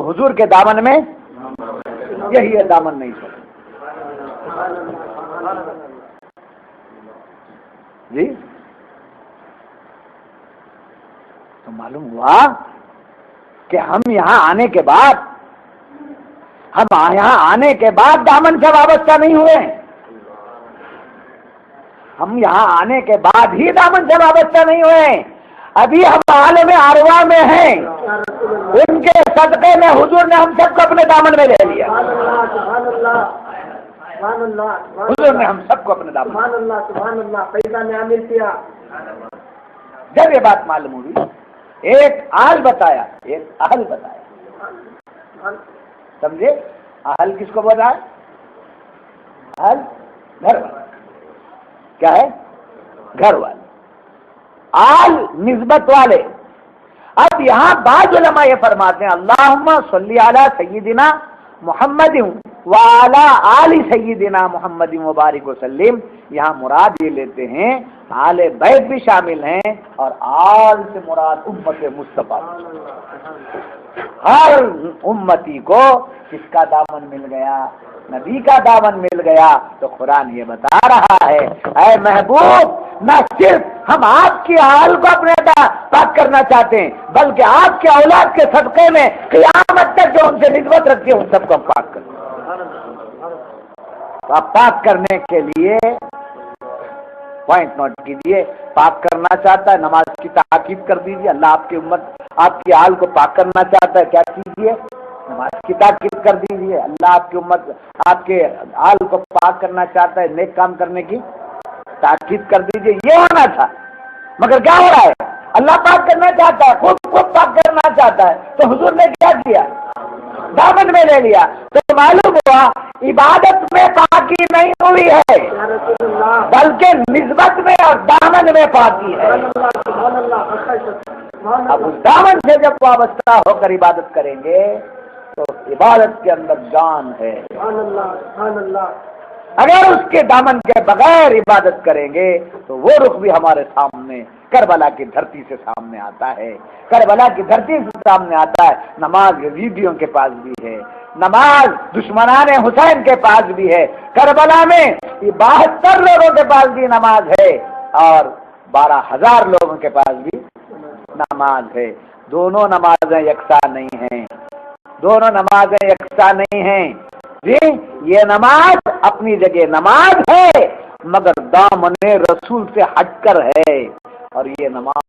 حضور کے دامن میں یہی ہے، دامن نہیں چھوڑا جی. تو معلوم ہوا کہ ہم یہاں آنے کے بعد دامن سے وابستہ نہیں ہوئے، ہم یہاں آنے کے بعد ہی دامن سے وابستہ نہیں ہوئے، ابھی ہم عالم ارواح میں ہیں، ان کے صدقے میں حضور نے ہم سب کو اپنے دامن میں لے لیا، حضور نے ہم سب کو اپنے دامن میں، جب یہ بات معلوم ہوئی ایک اہل بتایا، سمجھے؟ اہل کس کو بولا ہے؟ اہل گھر والے، کیا ہے؟ گھر والے، آل نسبت والے۔ اب یہاں بعض علماء یہ فرماتے ہیں اللہم صلی علی سیدنا محمد وعلی آل سیدنا محمد مبارک وسلم، یہاں مراد یہ لیتے ہیں آل بیت بھی شامل ہیں، اور آل سے مراد امت مصطفیٰ، ہر امتی کو کس کا دامن مل گیا؟ نبی کا دامن مل گیا۔ تو قرآن یہ بتا رہا ہے اے محبوب، نہ صرف ہم آپ کی حال کو اپنے پاک کرنا چاہتے ہیں، بلکہ آپ کے اولاد کے صدقے میں قیامت تک جو ان سے نسبت رکھتے ہیں ان سب کو ہم پاک کریں۔ تو آپ پاک کرنے کے لیے پوائنٹ نوٹ کیجیے، پاک کرنا چاہتا ہے نماز کی تاکید کر دیجیے، اللہ آپ کی امت آپ کی حال کو پاک کرنا چاہتا ہے، کیا کیجیے؟ نماز کی تاکید کر دیجیے، اللہ آپ کی امت آپ کے حال کو پاک کرنا چاہتا ہے، نیک کام کرنے کی تاکید کر دیجیے، یہ ہونا تھا۔ مگر کیا ہو رہا ہے؟ اللہ پاک کرنا چاہتا ہے، خود پاک کرنا چاہتا ہے، تو حضور نے کیا کیا؟ دامن میں لے لیا۔ تو معلوم ہوا عبادت میں پاکی نہیں ہوئی ہے، بلکہ نسبت میں اور دامن میں پاکی ہے۔ اب اس دامن سے جب وابستہ ہو کر عبادت کریں گے تو عبادت کے اندر جان ہے۔ اگر اس کے دامن کے بغیر عبادت کریں گے تو وہ رخ بھی ہمارے سامنے کربلا کی دھرتی سے سامنے آتا ہے، کربلا کی دھرتی سے سامنے آتا ہے۔ نماز یزیدیوں کے پاس بھی ہے، نماز دشمنان حسین کے پاس بھی ہے، کربلا میں 72 لوگوں کے پاس بھی نماز ہے اور 12,000 لوگوں کے پاس بھی نماز ہے۔ دونوں نمازیں یکساں نہیں ہیں، دونوں نمازیں یکساں نہیں ہیں جی۔ یہ نماز اپنی جگہ نماز ہے، مگر دامن رسول سے ہٹ کر ہے، اور یہ نماز